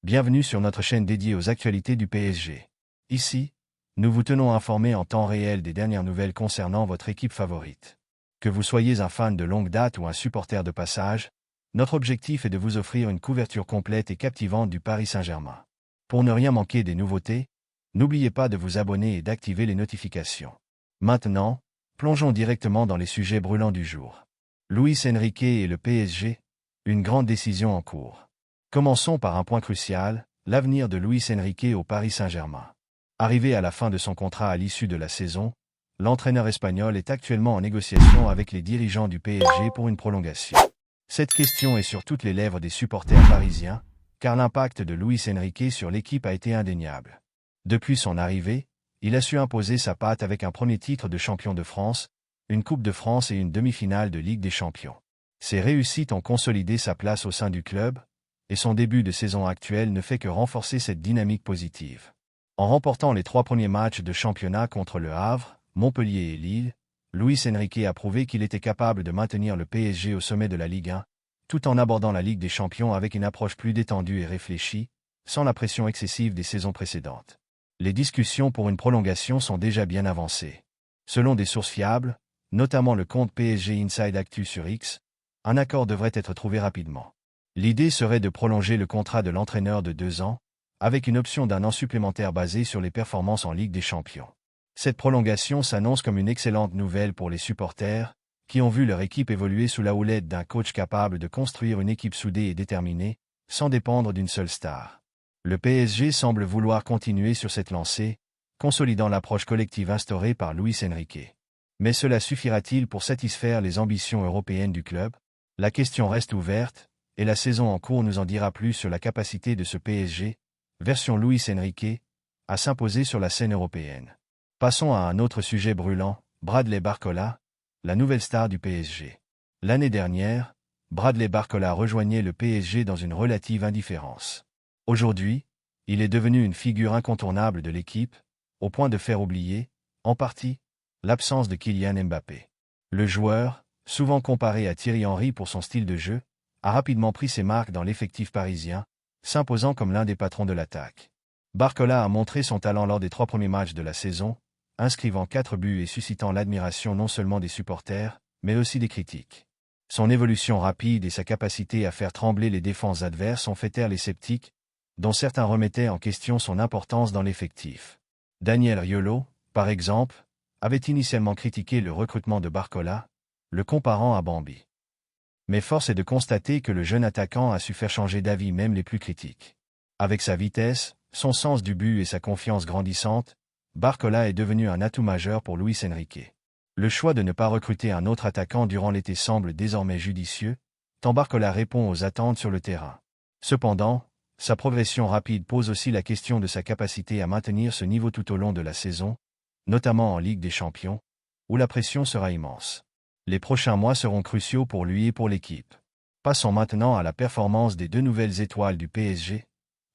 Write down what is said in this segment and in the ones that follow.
Bienvenue sur notre chaîne dédiée aux actualités du PSG. Ici, nous vous tenons informés en temps réel des dernières nouvelles concernant votre équipe favorite. Que vous soyez un fan de longue date ou un supporter de passage, notre objectif est de vous offrir une couverture complète et captivante du Paris Saint-Germain. Pour ne rien manquer des nouveautés, n'oubliez pas de vous abonner et d'activer les notifications. Maintenant, plongeons directement dans les sujets brûlants du jour. Luis Enrique et le PSG, une grande décision en cours. Commençons par un point crucial, l'avenir de Luis Enrique au Paris Saint-Germain. Arrivé à la fin de son contrat à l'issue de la saison, l'entraîneur espagnol est actuellement en négociation avec les dirigeants du PSG pour une prolongation. Cette question est sur toutes les lèvres des supporters parisiens, car l'impact de Luis Enrique sur l'équipe a été indéniable. Depuis son arrivée, il a su imposer sa patte avec un premier titre de champion de France, une Coupe de France et une demi-finale de Ligue des Champions. Ces réussites ont consolidé sa place au sein du club, et son début de saison actuelle ne fait que renforcer cette dynamique positive. En remportant les 3 premiers matchs de championnat contre Le Havre, Montpellier et Lille, Luis Enrique a prouvé qu'il était capable de maintenir le PSG au sommet de la Ligue 1, tout en abordant la Ligue des Champions avec une approche plus détendue et réfléchie, sans la pression excessive des saisons précédentes. Les discussions pour une prolongation sont déjà bien avancées. Selon des sources fiables, notamment le compte PSG Inside Actu sur X, un accord devrait être trouvé rapidement. L'idée serait de prolonger le contrat de l'entraîneur de 2 ans, avec une option d'1 an supplémentaire basée sur les performances en Ligue des Champions. Cette prolongation s'annonce comme une excellente nouvelle pour les supporters, qui ont vu leur équipe évoluer sous la houlette d'un coach capable de construire une équipe soudée et déterminée, sans dépendre d'une seule star. Le PSG semble vouloir continuer sur cette lancée, consolidant l'approche collective instaurée par Luis Enrique. Mais cela suffira-t-il pour satisfaire les ambitions européennes du club? La question reste ouverte, et la saison en cours nous en dira plus sur la capacité de ce PSG, version Luis Enrique, à s'imposer sur la scène européenne. Passons à un autre sujet brûlant, Bradley Barcola, la nouvelle star du PSG. L'année dernière, Bradley Barcola rejoignait le PSG dans une relative indifférence. Aujourd'hui, il est devenu une figure incontournable de l'équipe, au point de faire oublier, en partie, l'absence de Kylian Mbappé. Le joueur, souvent comparé à Thierry Henry pour son style de jeu, a rapidement pris ses marques dans l'effectif parisien, s'imposant comme l'un des patrons de l'attaque. Barcola a montré son talent lors des 3 premiers matchs de la saison, inscrivant 4 buts et suscitant l'admiration non seulement des supporters, mais aussi des critiques. Son évolution rapide et sa capacité à faire trembler les défenses adverses ont fait taire les sceptiques, dont certains remettaient en question son importance dans l'effectif. Daniel Riolo, par exemple, avait initialement critiqué le recrutement de Barcola, le comparant à Bambi. Mais force est de constater que le jeune attaquant a su faire changer d'avis même les plus critiques. Avec sa vitesse, son sens du but et sa confiance grandissante, Barcola est devenu un atout majeur pour Luis Enrique. Le choix de ne pas recruter un autre attaquant durant l'été semble désormais judicieux, tant Barcola répond aux attentes sur le terrain. Cependant, sa progression rapide pose aussi la question de sa capacité à maintenir ce niveau tout au long de la saison, notamment en Ligue des Champions, où la pression sera immense. Les prochains mois seront cruciaux pour lui et pour l'équipe. Passons maintenant à la performance des 2 nouvelles étoiles du PSG,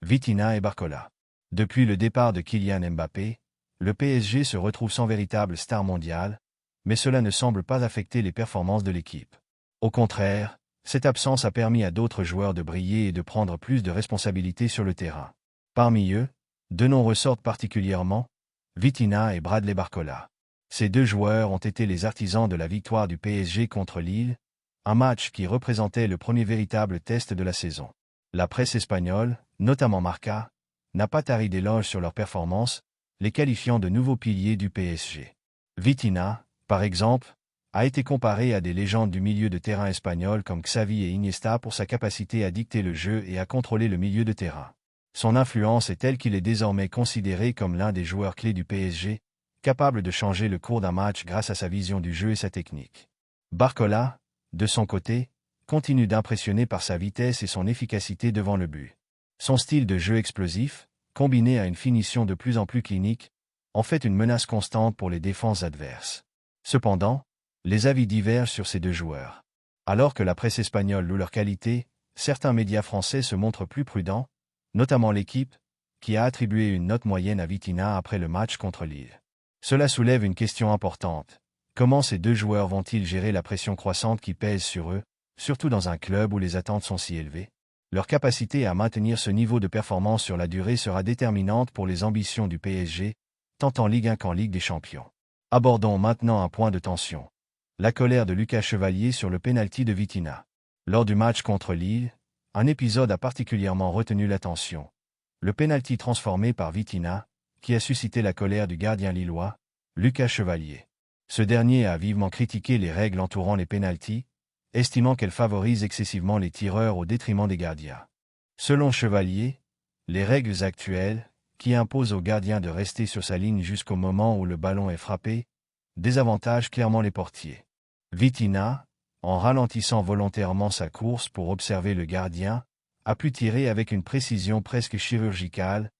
Vitinha et Barcola. Depuis le départ de Kylian Mbappé, le PSG se retrouve sans véritable star mondiale, mais cela ne semble pas affecter les performances de l'équipe. Au contraire, cette absence a permis à d'autres joueurs de briller et de prendre plus de responsabilités sur le terrain. Parmi eux, 2 noms ressortent particulièrement, Vitinha et Bradley Barcola. Ces 2 joueurs ont été les artisans de la victoire du PSG contre Lille, un match qui représentait le premier véritable test de la saison. La presse espagnole, notamment Marca, n'a pas tari d'éloges sur leur performance, les qualifiant de nouveaux piliers du PSG. Vitinha, par exemple, a été comparé à des légendes du milieu de terrain espagnol comme Xavi et Iniesta pour sa capacité à dicter le jeu et à contrôler le milieu de terrain. Son influence est telle qu'il est désormais considéré comme l'un des joueurs clés du PSG, capable de changer le cours d'un match grâce à sa vision du jeu et sa technique. Barcola, de son côté, continue d'impressionner par sa vitesse et son efficacité devant le but. Son style de jeu explosif, combiné à une finition de plus en plus clinique, en fait une menace constante pour les défenses adverses. Cependant, les avis divergent sur ces 2 joueurs. Alors que la presse espagnole loue leur qualité, certains médias français se montrent plus prudents, notamment l'Équipe, qui a attribué une note moyenne à Vitinha après le match contre Lille. Cela soulève une question importante. Comment ces 2 joueurs vont-ils gérer la pression croissante qui pèse sur eux, surtout dans un club où les attentes sont si élevées? Leur capacité à maintenir ce niveau de performance sur la durée sera déterminante pour les ambitions du PSG, tant en Ligue 1 qu'en Ligue des Champions. Abordons maintenant un point de tension. La colère de Lucas Chevalier sur le pénalty de Vitinha. Lors du match contre Lille, un épisode a particulièrement retenu l'attention. Le pénalty transformé par Vitinha, qui a suscité la colère du gardien lillois, Lucas Chevalier. Ce dernier a vivement critiqué les règles entourant les pénaltys, estimant qu'elles favorisent excessivement les tireurs au détriment des gardiens. Selon Chevalier, les règles actuelles, qui imposent au gardien de rester sur sa ligne jusqu'au moment où le ballon est frappé, désavantagent clairement les portiers. Vitinha, en ralentissant volontairement sa course pour observer le gardien, a pu tirer avec une précision presque chirurgicale,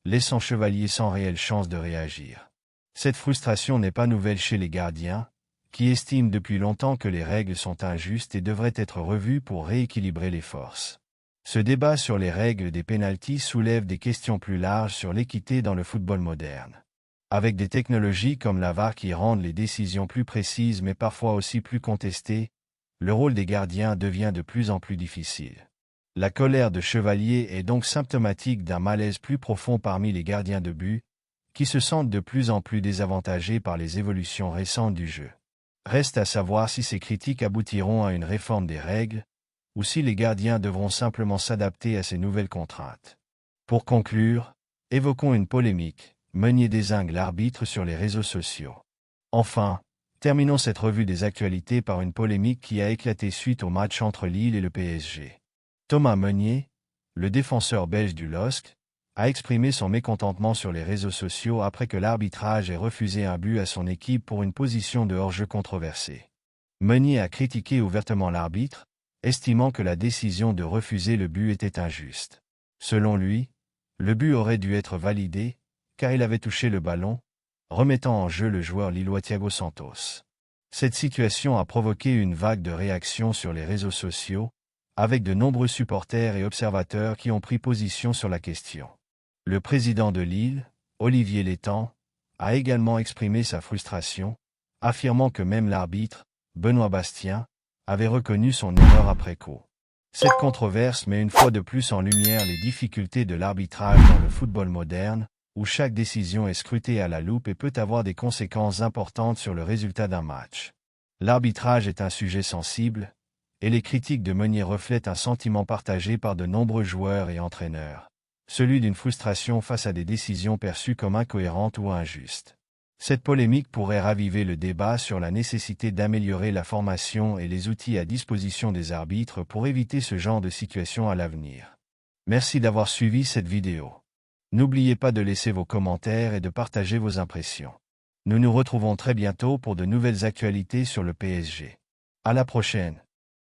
laissant Chevalier sans réelle chance de réagir. Cette frustration n'est pas nouvelle chez les gardiens, qui estiment depuis longtemps que les règles sont injustes et devraient être revues pour rééquilibrer les forces. Ce débat sur les règles des pénaltys soulève des questions plus larges sur l'équité dans le football moderne. Avec des technologies comme la VAR qui rendent les décisions plus précises mais parfois aussi plus contestées, le rôle des gardiens devient de plus en plus difficile. La colère de Chevalier est donc symptomatique d'un malaise plus profond parmi les gardiens de but, qui se sentent de plus en plus désavantagés par les évolutions récentes du jeu. Reste à savoir si ces critiques aboutiront à une réforme des règles, ou si les gardiens devront simplement s'adapter à ces nouvelles contraintes. Pour conclure, évoquons une polémique. Meunier dézingue l'arbitre sur les réseaux sociaux. Enfin, terminons cette revue des actualités par une polémique qui a éclaté suite au match entre Lille et le PSG. Thomas Meunier, le défenseur belge du LOSC, a exprimé son mécontentement sur les réseaux sociaux après que l'arbitrage ait refusé un but à son équipe pour une position de hors-jeu controversée. Meunier a critiqué ouvertement l'arbitre, estimant que la décision de refuser le but était injuste. Selon lui, le but aurait dû être validé, car il avait touché le ballon, remettant en jeu le joueur lillois Thiago Santos. Cette situation a provoqué une vague de réactions sur les réseaux sociaux, avec de nombreux supporters et observateurs qui ont pris position sur la question. Le président de Lille, Olivier Létang, a également exprimé sa frustration, affirmant que même l'arbitre, Benoît Bastien, avait reconnu son erreur après coup. Cette controverse met une fois de plus en lumière les difficultés de l'arbitrage dans le football moderne, où chaque décision est scrutée à la loupe et peut avoir des conséquences importantes sur le résultat d'un match. L'arbitrage est un sujet sensible, et les critiques de Meunier reflètent un sentiment partagé par de nombreux joueurs et entraîneurs, celui d'une frustration face à des décisions perçues comme incohérentes ou injustes. Cette polémique pourrait raviver le débat sur la nécessité d'améliorer la formation et les outils à disposition des arbitres pour éviter ce genre de situation à l'avenir. Merci d'avoir suivi cette vidéo. N'oubliez pas de laisser vos commentaires et de partager vos impressions. Nous nous retrouvons très bientôt pour de nouvelles actualités sur le PSG. À la prochaine.